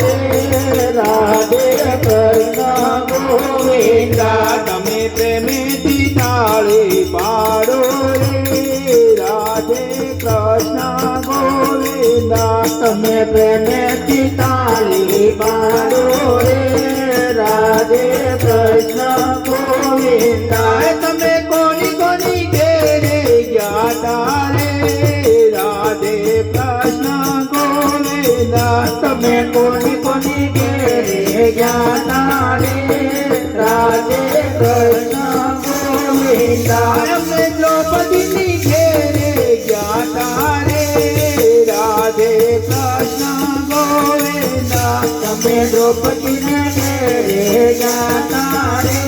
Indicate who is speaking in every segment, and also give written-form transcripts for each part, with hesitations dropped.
Speaker 1: રે રાધે કૃષ્ણ ગોવિંદા
Speaker 2: તમે પ્રેમેથી તાળી પાડો રે રાધે કૃષ્ણ ગોવિંદા
Speaker 1: તમે પ્રેમેથી તાળી પાડો રે રાધે કૃષ્ણ ગોવિંદા
Speaker 2: તમે કોની કોની ઘેરે ગયા રે રાધે કૃષ્ણ ગોવિંદા
Speaker 1: તમે કોની કોની ઘેરે ગયા રે રાધે કૃષ્ણ ગોવિંદા
Speaker 2: અમે દ્રૌપદીની ઘેરે ગયા રે રાધે કૃષ્ણ ગોવિંદા
Speaker 1: તમે દ્રૌપદીને ઘેરે ગયા રે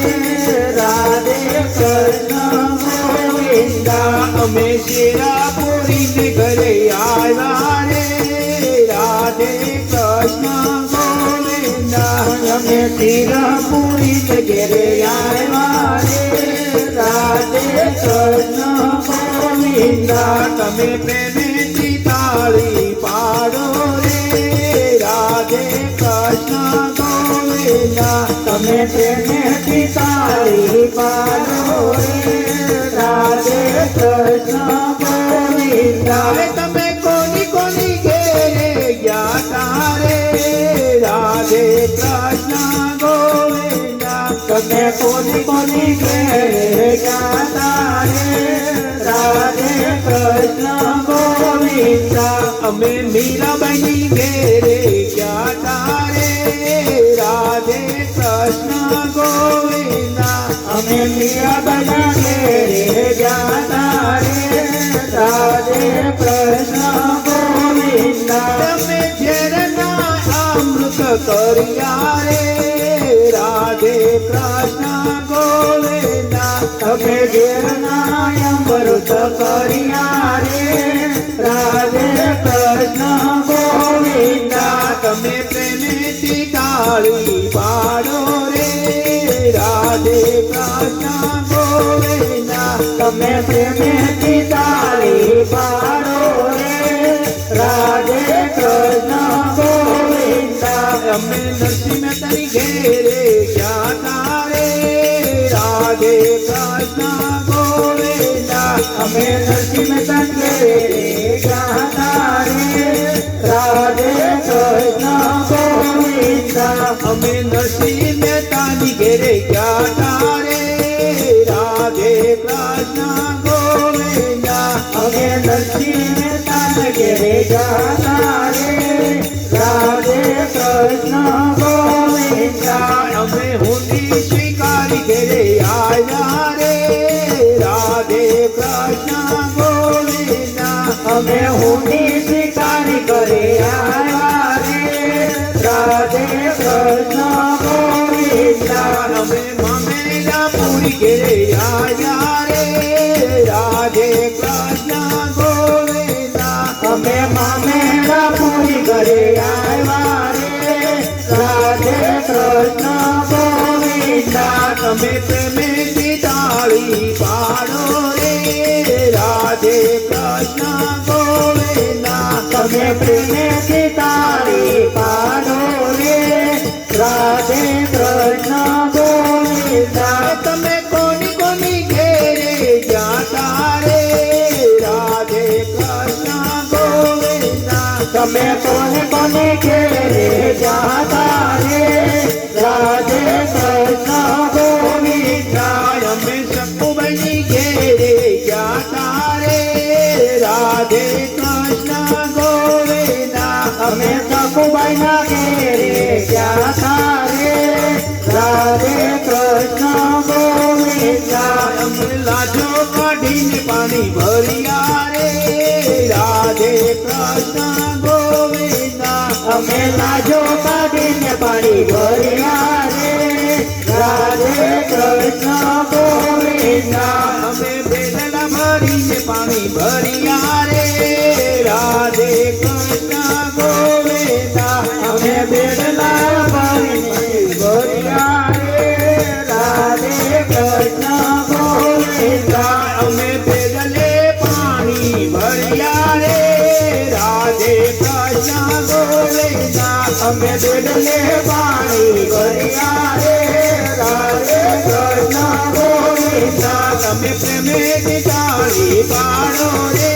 Speaker 1: રાધે કૃષ્ણ ગોવિંદા
Speaker 2: અમે શિરાપુરીને ઘરે આવ્યા રે રાધે કૃષ્ણ ગોવિંદા
Speaker 1: અમે શિરાપુરી ઘેરે આવ્યા રે રાધે કૃષ્ણ ગોવિંદા
Speaker 2: તમે પ્રેમેથી તાળી પાડો રે રાધે કૃષ્ણ ગોવિંદા
Speaker 1: તમે પ્રેમેથી તાળી પાડો રે રાધે કૃષ્ણ ગોવિંદા
Speaker 2: તમે કોની કોની ઘેરે ગયા રે રાધે કૃષ્ણ ગોવિંદા
Speaker 1: તમે કોની કોની ઘેરે ગયા રે રાધે કૃષ્ણ ગોવિંદા
Speaker 2: અમે મીરાબાઈની ઘેરે ગયા રે રાધે કૃષ્ણ ગોવિંદા
Speaker 1: અમે મીરાબાઈના ઘેરે ગયા રે રાધે કૃષ્ણ ગોવિંદા
Speaker 2: તમે ઝેરના અમૃત કર્યા રે રાધે કૃષ્ણ ગોવિંદા
Speaker 1: તમે ઘેરના અમૃત કર્યા રે રાધે કૃષ્ણ ગોવિંદા
Speaker 2: તમે પ્રેમેથી તાળી પાડો રે રાધે કૃષ્ણ ગોવિંદા
Speaker 1: તમે પ્રેમેથી તાળી પાડો રે રાધે કૃષ્ણ ગોવિંદા
Speaker 2: અમે નરસિંહ મહેતાની ઘેરે ગયા રે રાધે કૃષ્ણ ગોવિંદા
Speaker 1: અમે નરસિંહ મહેતા ઘેરે ગયા રે રાધે કૃષ્ણ ગોવિંદા
Speaker 2: અમે નરસિંહ મહેતાની ઘેરે ગયા રે રાધે કૃષ્ણ ગોવિંદા
Speaker 1: અમે નરસિંહ મહેતા ઘેરે ગયા રે રાધે કૃષ્ણ ગોવિંદા
Speaker 2: અમે હુંડી સ્વીકારી ઘેરે આવ્યા રે રાધે કૃષ્ણ ગોવિંદા
Speaker 1: અમે હુંડી સ્વીકારી કરે આવ્યા રે રાધે કૃષ્ણ ગોવિંદા
Speaker 2: અમે મામેરા પૂરી ઘેરે આવ્યા રે રાધે કૃષ્ણ ગોવિંદા
Speaker 1: અમે મામેરા પૂરી ઘરે આવ્યા રે રાધે કૃષ્ણ ગોવિંદા
Speaker 2: તમે પ્રેમેથી તાળી પાડો રે રાધે કૃષ્ણ ગોવિંદા
Speaker 1: તમે પ્રેમેથી તાળી પાડો રે રાધે કૃષ્ણ ગોવિંદા
Speaker 2: તમે કોની કોની ઘેરે ગયા રે રાધે કૃષ્ણ ગોવિંદા
Speaker 1: તમે કોને કોને ઘેરે જાતા રે રાધે કૃષ્ણ ગોવિંદા
Speaker 2: અમે શંકુબાઈની ઘેરે ગયા રે રાધે કૃષ્ણ ગોવિંદા
Speaker 1: અમે સકુબાઈના ઘેરે જાતા રે રાધે કૃષ્ણ ગોવિંદા
Speaker 2: અમે લાજો કાઢીને પાણી ભર્યા રે રાધે કૃષ્ણ ગોવિંદા
Speaker 1: અમે લાજો કાઢીને પાણી ભર્યા રે રાધે કૃષ્ણ ગોવિંદા
Speaker 2: અમે બેડલા ભરીને પાણી ભર્યા રે રાધે કૃષ્ણ ગોવિંદા
Speaker 1: અમે બેડલા પાણી ભર્યા રે રાધે કૃષ્ણ ગોવિંદા
Speaker 2: અમે બેડલે પાણી ભર્યા રે રાધે કૃષ્ણ ગોવિંદા
Speaker 1: અમે બેડલે પાણી ભર્યા રે રાધે કૃષ્ણ ગોવિંદા
Speaker 2: તમે પ્રેમેથી તાળી પાડો રે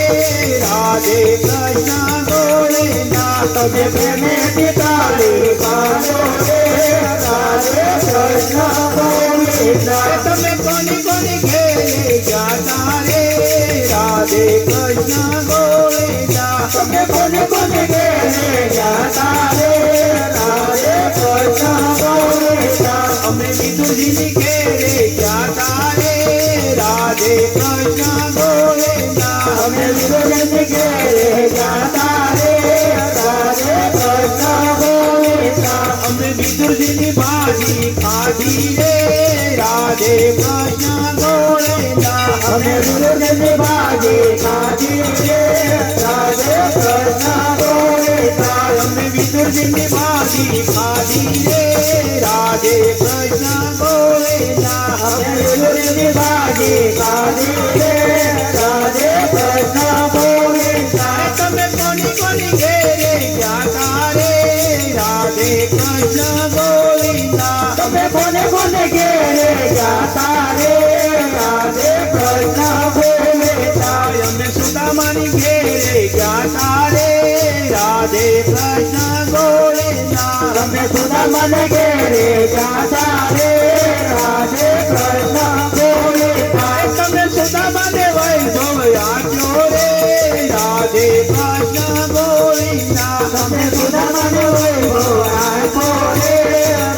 Speaker 2: રાધે કૃષ્ણ ગોવિંદા
Speaker 1: તમે પ્રેમેથી તાળી પાડો રે રાધે કૃષ્ણ ગોવિંદા
Speaker 2: તમે કોની કોની ઘેરે જાતા રે રાધે કૃષ્ણ ગોવિંદા
Speaker 1: તમે કોને કોને ઘેરે જાતા રે રાધે કૃષ્ણ ગોવિંદા
Speaker 2: અમે વિદુજીની ઘેરે જાતા રે રાધે કૃષ્ણ ગોવિંદા
Speaker 1: અમે વિરોધની ઘેરે જાતા રે રાધે કૃષ્ણ ગોવિંદા
Speaker 2: અમે વિદુજીની ભાજી ખાધી રે રાધે કૃષ્ણ ગોવિંદા
Speaker 1: અમે વિરોધની ભાજી ખાધી રે રાધે કૃષ્ણ ગોવિંદા
Speaker 2: અમે વિદુજીની ભાજી ખાધી રે રાધે કૃષ્ણ ગોવિંદા
Speaker 1: અમે વિરોધની ભાજી ખાધી રે રાધે કૃષ્ણ ગોવિંદા
Speaker 2: તમે કોની કોની ઘેરે જાતા રે રાધે કૃષ્ણ ગોવિંદા
Speaker 1: તમે કોને કોને ઘેરે જાતા રે રાધે કૃષ્ણ ગોવિંદા
Speaker 2: અમે સુદામાની ઘેરે જાતા રે રાધે કૃષ્ણ ગોવિંદા
Speaker 1: તમે સુદામાને ઘેરે જાતા રે રાધે કૃષ્ણ ગોવિંદા
Speaker 2: તમે સુદામાને વૈભવ આપ્યો રે રાધે કૃષ્ણ ગોવિંદા
Speaker 1: તમે સુદામાને વૈભવ આપ્યો રે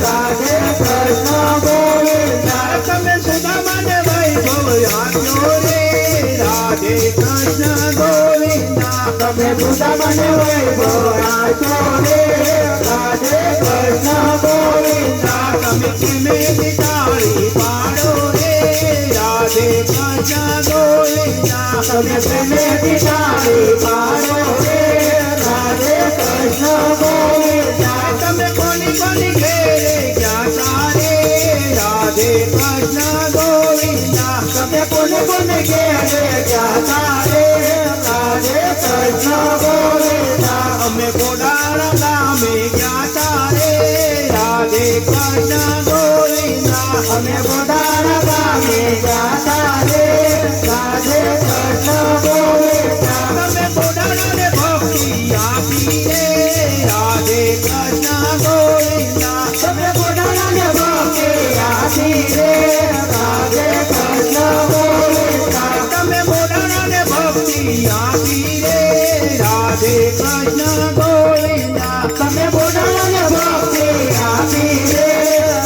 Speaker 1: રાધે કૃષ્ણ ગોવિંદા
Speaker 2: તમે સુદામાને વૈભવ આપ્યો રે રાધે કૃષ્ણ ગોવિંદા
Speaker 1: તમે સુદામાને વૈભવ આપ્યો રે રાધે કૃષ્ણ ગોવિંદા
Speaker 2: તમે પ્રેમેથી તાળી પાડો રે રાધે કૃષ્ણ ગોવિંદા
Speaker 1: તમે પ્રેમેથી તાળી પાડો રે રાધે કૃષ્ણ ગોવિંદા
Speaker 2: તમે કોની કોની ઘેરે જાતા રે રાધે કૃષ્ણ ગોવિંદા
Speaker 1: તમે કોને કોને ઘેરે જાતા રે રાધે કૃષ્ણ ગોવિંદા
Speaker 2: અમે ગોડાળા ગામે જાતા રે રાધે કૃષ્ણ ગોવિંદા
Speaker 1: અમે ગોડાળા ગામે જાતા રે રાધે કૃષ્ણ ગોવિંદા
Speaker 2: તમે ગોડાળાને ભક્તિ આપી રે રાધે કૃષ્ણ ગોવિંદા
Speaker 1: તમે ગોડાળાને ભક્તિ આપી રે રાધે કૃષ્ણ ગોવિંદા
Speaker 2: તમે ગોડાળાને ભક્તિ આપી રે રાધે કૃષ્ણ ગોવિંદા
Speaker 1: તમે ગોડાળાને ભક્તિ આપી રે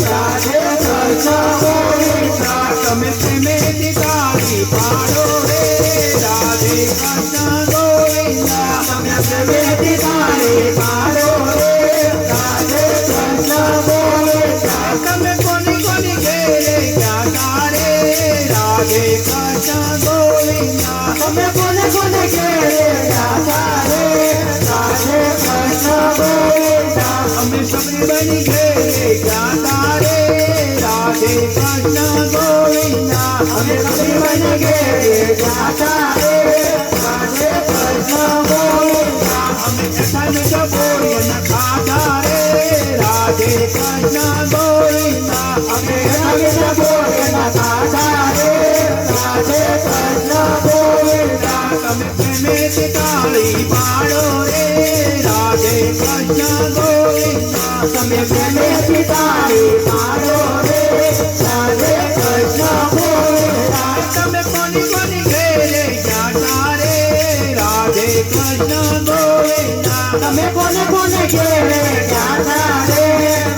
Speaker 1: રાધે કૃષ્ણ ગોવિંદા
Speaker 2: તમે પ્રેમેથી તાળી પાડો રે રાધે કૃષ્ણ ગોવિંદા
Speaker 1: તમે પ્રેમેથી તાળી પાડો રે રાધે કૃષ્ણ ગોવિંદા
Speaker 2: તમે કોની કોની ઘેરે જાતા રે રાધે કૃષ્ણ ગોવિંદા
Speaker 1: તમે કોને કોને ઘેરે જાતા રે રાધે કૃષ્ણ ગોવિંદા
Speaker 2: અમે સબરીબાઈની ઘેરે જાતા રે રાધે કૃષ્ણ ગોવિંદા
Speaker 1: અમે કબીરને ઘેરે જાતા રે રાધે કૃષ્ણ ગોવિંદા
Speaker 2: અમે કથા મીઠા ભોજન ખાતા રે રાધે કૃષ્ણ ગોવિંદા
Speaker 1: અમે નવીન ભોજન ખાતા રે રાધે કૃષ્ણ ગોવિંદા
Speaker 2: તમે પ્રેમેથી તાળી પાડો રે રાધે કૃષ્ણ ગોવિંદા
Speaker 1: તમે પ્રેમેથી તાળી પાડો રે રાધે કૃષ્ણ ગોવિંદા
Speaker 2: તમે કોની કોની ઘેરે જાતા રે રાધે કૃષ્ણ ગોવિંદા
Speaker 1: તમે કોને કોને ઘેરે જાતા રે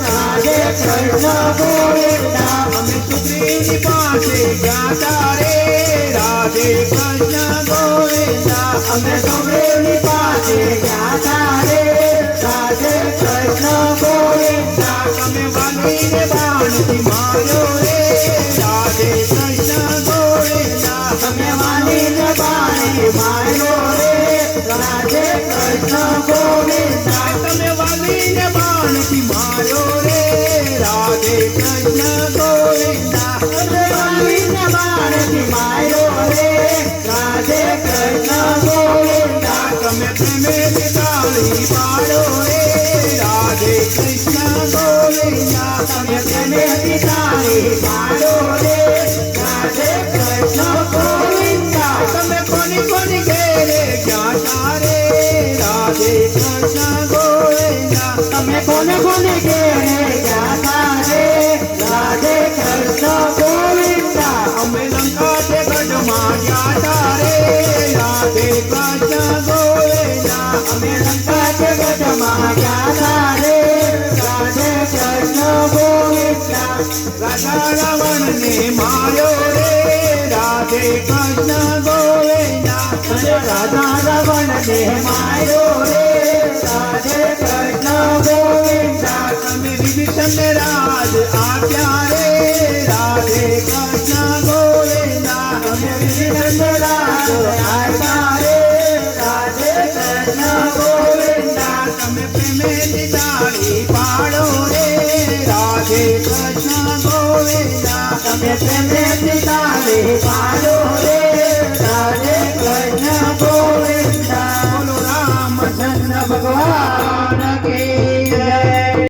Speaker 1: રાધે કૃષ્ણ ગોવિંદા
Speaker 2: અમે સુગ્રીવની પાસે જાતા રે રાધે કૃષ્ણ ગોવિંદા
Speaker 1: અમે સુગ્રીવની પાસે જાતા રે રાધે કૃષ્ણ ગોવિંદા
Speaker 2: તમે વાલીને બાણથી માર્યો રે રાધે કૃષ્ણ ગોવિંદા
Speaker 1: તમે વાલીને બાણે માર્યો રે રાધે કૃષ્ણ ગોવિંદા
Speaker 2: તમે વાલીને બાણથી માર્યો રે રાધે કૃષ્ણ ગોવિંદા
Speaker 1: તમે વાલીને બાણથી માર્યો રે રાધે કૃષ્ણ ગોવિંદા
Speaker 2: તમે પ્રેમેથી તાળી કૃષ્ણ ગોવિંદા
Speaker 1: તમે પ્રેમેથી તાળી પાડો રે રાધે કૃષ્ણ ગોવિંદા
Speaker 2: તમે કોની કોની ઘેરે ગયા તારે રાધે કૃષ્ણ ગોવિંદા
Speaker 1: તમે કોને કોને ઘેરે ગયા તારે રાધે કૃષ્ણ ગોવિંદા
Speaker 2: અમે લંકા તે ગઢમાં ગયા તારે રાધે કૃષ્ણ ગોવિંદા
Speaker 1: અમે લંકા જગતમાં ગયા તારે રાધે કૃષ્ણ ગોવિંદા
Speaker 2: રાધા રાવણને માર્યો રે રાધે કૃષ્ણ ગોવિંદા
Speaker 1: અને રાધા રાવણને માર્યો રે રાધે કૃષ્ણ ગોવિંદા
Speaker 2: તમે વિભીષણને રાજ આપ્યા રે રાધે કૃષ્ણ ગોવિંદા
Speaker 1: અમે વિનંદ રાજ આપ્યા રે રાધે કૃષ્ણ ગોવિંદા
Speaker 2: તમે પ્રેમેથી તાળી પાડો રે રાધે કૃષ્ણ ગોવિંદા
Speaker 1: તમે પ્રેમેથી તાળી પાડો